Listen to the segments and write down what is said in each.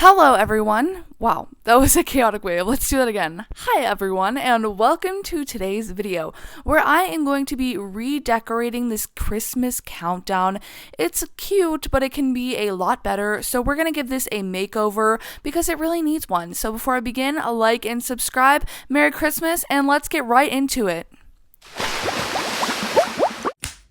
Hello everyone! Wow, that was a chaotic wave. Let's do that again. Hi everyone, and welcome to today's video, where I am going to be redecorating this Christmas countdown. It's cute, but it can be a lot better, so we're gonna give this a makeover because it really needs one. So before I begin, a like and subscribe. Merry Christmas, and let's get right into it.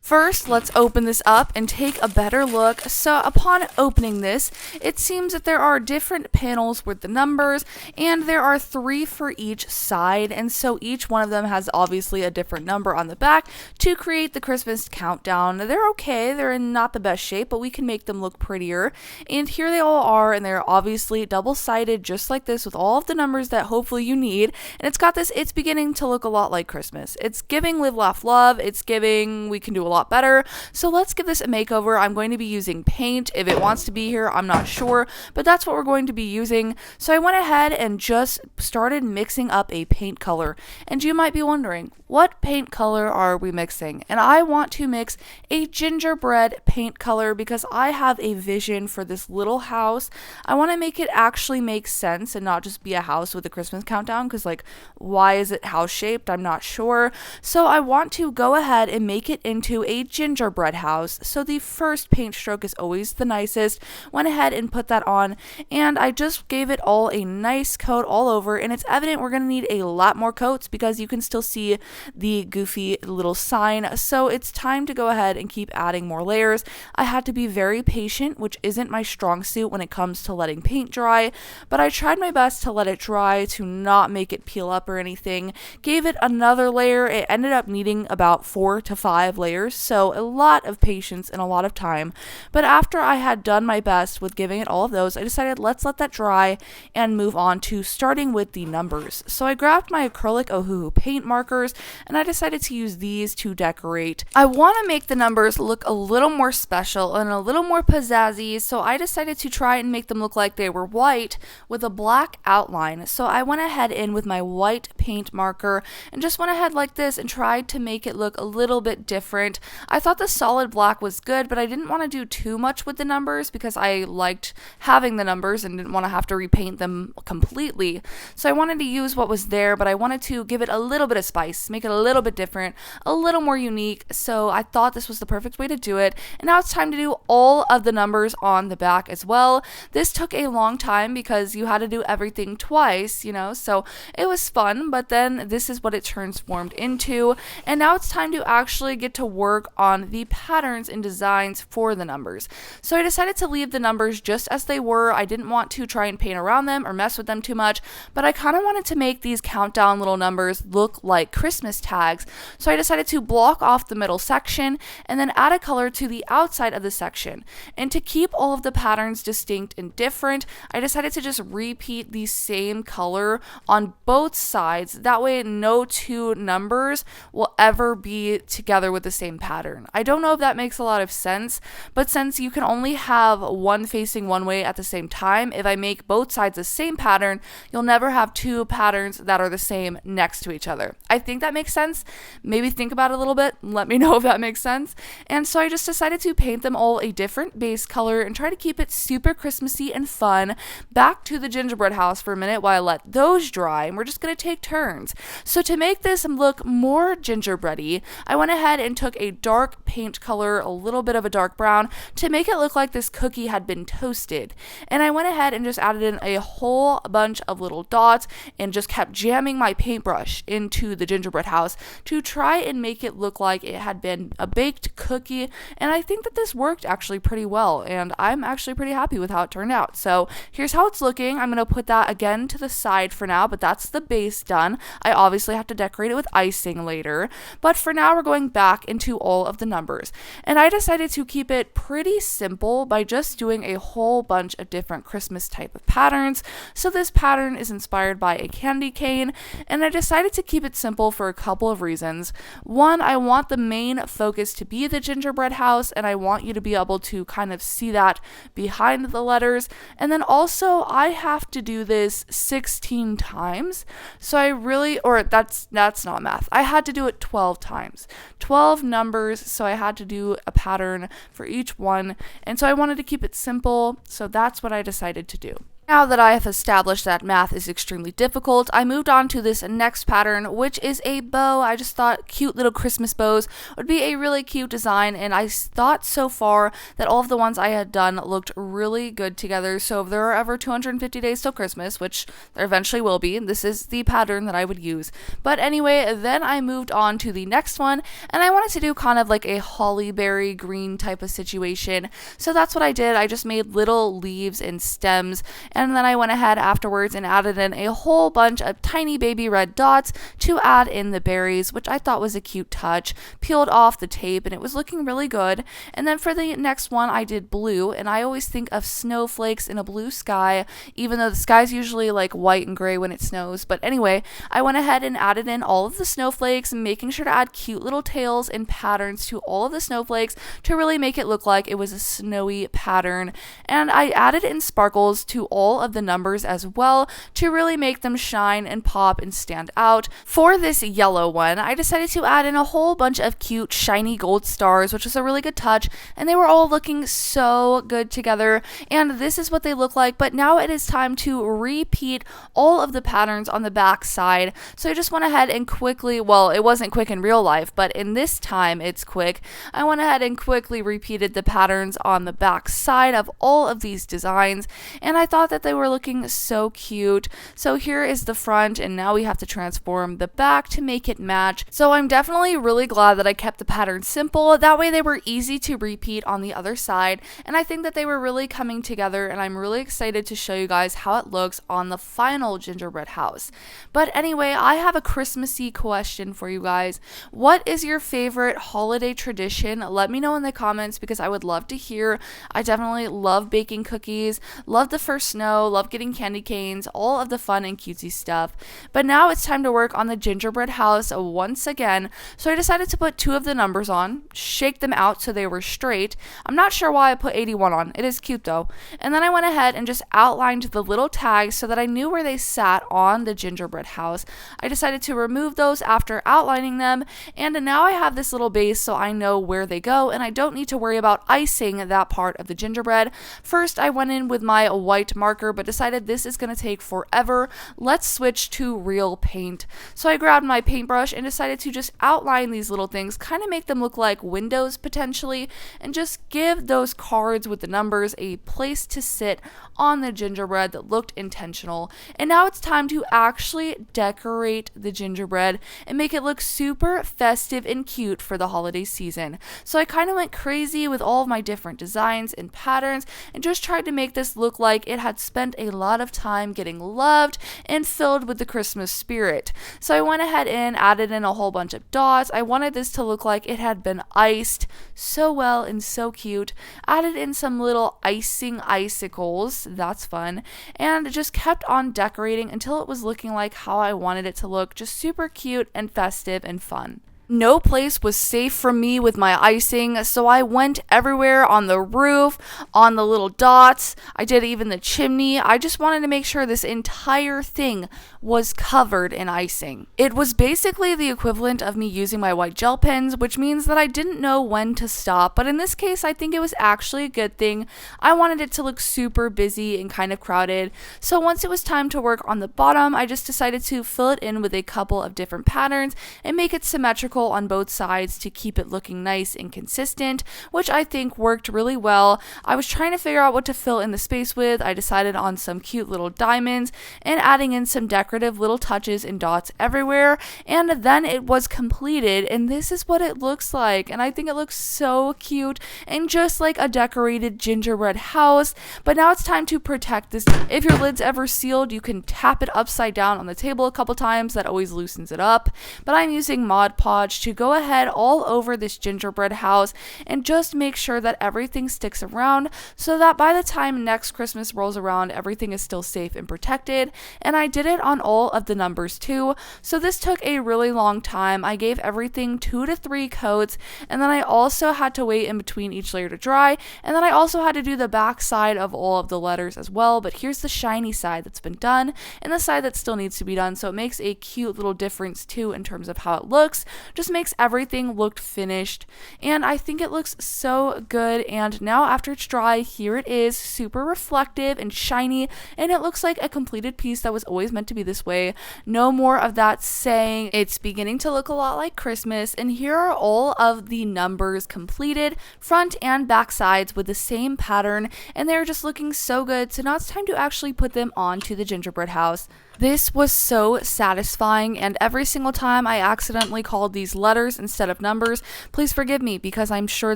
First, let's open this up and take a better look. So upon opening this, it seems that there are different panels with the numbers, and there are 3 for each side, and so each one of them has obviously a different number on the back to create the Christmas countdown. They're okay, they're in not the best shape, but we can make them look prettier. And here they all are, and they're obviously double-sided just like this with all of the numbers that hopefully you need. And it's got this, it's beginning to look a lot like Christmas. It's giving live, laugh, love. It's giving we can do a lot better. So let's give this a makeover. I'm going to be using paint. If it wants to be here, I'm not sure, but that's what we're going to be using. So I went ahead and just started mixing up a paint color. And you might be wondering, what paint color are we mixing? And I want to mix a gingerbread paint color because I have a vision for this little house. I want to make it actually make sense and not just be a house with a Christmas countdown, because like, why is it house shaped? I'm not sure. So I want to go ahead and make it into a gingerbread house. So the first paint stroke is always the nicest. Went ahead and put that on, and I just gave it all a nice coat all over, and it's evident we're going to need a lot more coats because you can still see the goofy little sign. So it's time to go ahead and keep adding more layers. I had to be very patient, which isn't my strong suit when it comes to letting paint dry, but I tried my best to let it dry, to not make it peel up or anything. Gave it another layer. It ended up needing about 4 to 5 layers, so a lot of patience and a lot of time. But after I had done my best with giving it all of those, I decided let's let that dry and move on to starting with the numbers. So I grabbed my acrylic Ohuhu paint markers, and I decided to use these to decorate. I want to make the numbers look a little more special and a little more pizzazzy, so I decided to try and make them look like they were white with a black outline. So I went ahead in with my white paint marker and just went ahead like this and tried to make it look a little bit different. I thought the solid black was good, but I didn't want to do too much with the numbers because I liked having the numbers and didn't want to have to repaint them completely. So I wanted to use what was there, but I wanted to give it a little bit of spice, make it a little bit different, a little more unique. So I thought this was the perfect way to do it. And now it's time to do all of the numbers on the back as well. This took a long time because you had to do everything twice, you know, so it was fun, but then this is what it transformed into. And now it's time to actually get to work on the patterns and designs for the numbers. So I decided to leave the numbers just as they were. I didn't want to try and paint around them or mess with them too much, but I kind of wanted to make these countdown little numbers look like Christmas tags. So I decided to block off the middle section and then add a color to the outside of the section. And to keep all of the patterns distinct and different, I decided to just repeat the same color on both sides. That way no two numbers will ever be together with the same pattern. I don't know if that makes a lot of sense, but since you can only have one facing one way at the same time, if I make both sides the same pattern, you'll never have two patterns that are the same next to each other. I think that makes sense. Maybe think about it a little bit. Let me know if that makes sense. And so I just decided to paint them all a different base color and try to keep it super Christmassy and fun. Back to the gingerbread house for a minute while I let those dry, and we're just going to take turns. So to make this look more gingerbready, I went ahead and took a dark paint color, a little bit of a dark brown, to make it look like this cookie had been toasted. And I went ahead and just added in a whole bunch of little dots and just kept jamming my paintbrush into the gingerbread house to try and make it look like it had been a baked cookie. And I think that this worked actually pretty well, and I'm actually pretty happy with how it turned out. So here's how it's looking. I'm going to put that again to the side for now, but that's the base done. I obviously have to decorate it with icing later, but for now we're going back into all of the numbers. And I decided to keep it pretty simple by just doing a whole bunch of different Christmas type of patterns. So this pattern is inspired by a candy cane, and I decided to keep it simple for a couple of reasons. One, I want the main focus to be the gingerbread house, and I want you to be able to kind of see that behind the letters. And then also I have to do this 16 times. So I really, or that's not math. I had to do it 12 times. 12 numbers, so I had to do a pattern for each one. And so I wanted to keep it simple, so that's what I decided to do. Now that I have established that math is extremely difficult, I moved on to this next pattern, which is a bow. I just thought cute little Christmas bows would be a really cute design, and I thought so far that all of the ones I had done looked really good together. So if there are ever 250 days till Christmas, which there eventually will be, this is the pattern that I would use. But anyway, then I moved on to the next one, and I wanted to do kind of like a holly berry green type of situation. So that's what I did. I just made little leaves and stems, and then I went ahead afterwards and added in a whole bunch of tiny baby red dots to add in the berries, which I thought was a cute touch. Peeled off the tape and it was looking really good. And then for the next one, I did blue, and I always think of snowflakes in a blue sky, even though the sky's usually like white and gray when it snows. But anyway, I went ahead and added in all of the snowflakes, and making sure to add cute little tails and patterns to all of the snowflakes to really make it look like it was a snowy pattern. And I added in sparkles to all of the numbers as well to really make them shine and pop and stand out. For this yellow one, I decided to add in a whole bunch of cute shiny gold stars, which was a really good touch, and they were all looking so good together, and this is what they look like. But now it is time to repeat all of the patterns on the back side. So I just went ahead and quickly, well, it wasn't quick in real life, but in this time it's quick. I went ahead and quickly repeated the patterns on the back side of all of these designs, and I thought that they were looking so cute. So here is the front, and now we have to transform the back to make it match. So I'm definitely really glad that I kept the pattern simple. That way they were easy to repeat on the other side, and I think that they were really coming together, and I'm really excited to show you guys how it looks on the final gingerbread house. But anyway, I have a Christmassy question for you guys. What is your favorite holiday tradition? Let me know in the comments because I would love to hear. I definitely love baking cookies, love the first snow, love getting candy canes, all of the fun and cutesy stuff. But now it's time to work on the gingerbread house once again. So I decided to put two of the numbers on, shake them out so they were straight. I'm not sure why I put 81 on. It is cute though. And then I went ahead and just outlined the little tags so that I knew where they sat on the gingerbread house. I decided to remove those after outlining them, and now I have this little base so I know where they go, and I don't need to worry about icing that part of the gingerbread. First, I went in with my white marker, but decided this is going to take forever. Let's switch to real paint. So I grabbed my paintbrush and decided to just outline these little things, kind of make them look like windows potentially, and just give those cards with the numbers a place to sit on the gingerbread that looked intentional. And now it's time to actually decorate the gingerbread and make it look super festive and cute for the holiday season. So I kind of went crazy with all of my different designs and patterns and just tried to make this look like it had spent a lot of time getting loved and filled with the Christmas spirit. So I went ahead and added in a whole bunch of dots. I wanted this to look like it had been iced so well and so cute. Added in some little icing icicles, that's fun, and just kept on decorating until it was looking like how I wanted it to look, just super cute and festive and fun. No place was safe from me with my icing, so I went everywhere, on the roof, on the little dots. I did even the chimney. I just wanted to make sure this entire thing was covered in icing. It was basically the equivalent of me using my white gel pens, which means that I didn't know when to stop, but in this case I think it was actually a good thing. I wanted it to look super busy and kind of crowded, so once it was time to work on the bottom, I just decided to fill it in with a couple of different patterns and make it symmetrical on both sides to keep it looking nice and consistent, which I think worked really well. I was trying to figure out what to fill in the space with. I decided on some cute little diamonds and adding in some decorative little touches and dots everywhere, and then it was completed, and this is what it looks like, and I think it looks so cute and just like a decorated gingerbread house. But now it's time to protect this. If your lid's ever sealed, you can tap it upside down on the table a couple times. That always loosens it up, but I'm using Mod Podge to go ahead all over this gingerbread house and just make sure that everything sticks around so that by the time next Christmas rolls around, everything is still safe and protected. And I did it on all of the numbers too, so this took a really long time. I gave everything 2 to 3 coats, and then I also had to wait in between each layer to dry, and then I also had to do the back side of all of the letters as well. But here's the shiny side that's been done and the side that still needs to be done, so it makes a cute little difference too in terms of how it looks. just makes everything look finished. And I think it looks so good. And now after it's dry, here it is, super reflective and shiny, and it looks like a completed piece that was always meant to be this way. No more of that saying. It's beginning to look a lot like Christmas, and here are all of the numbers completed, front and back sides with the same pattern, and they're just looking so good. So now it's time to actually put them onto the gingerbread house. This was so satisfying, and every single time I accidentally called these letters instead of numbers, please forgive me because I'm sure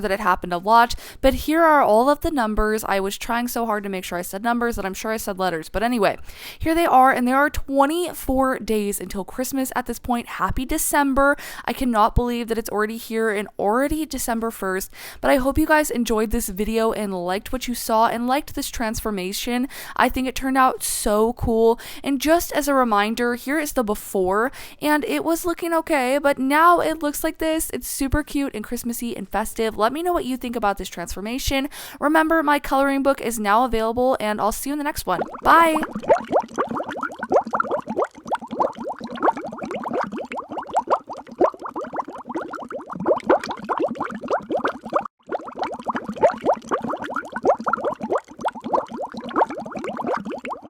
that it happened a lot, but here are all of the numbers. I was trying so hard to make sure I said numbers that I'm sure I said letters, but anyway, here they are, and there are 24 days until Christmas at this point. Happy December. I cannot believe that it's already here and already December 1st, but I hope you guys enjoyed this video and liked what you saw and liked this transformation. I think it turned out so cool, and just as a reminder, here is the before, and it was looking okay, but now it looks like this. It's super cute and Christmassy and festive. Let me know what you think about this transformation. Remember, my coloring book is now available, and I'll see you in the next one. Bye!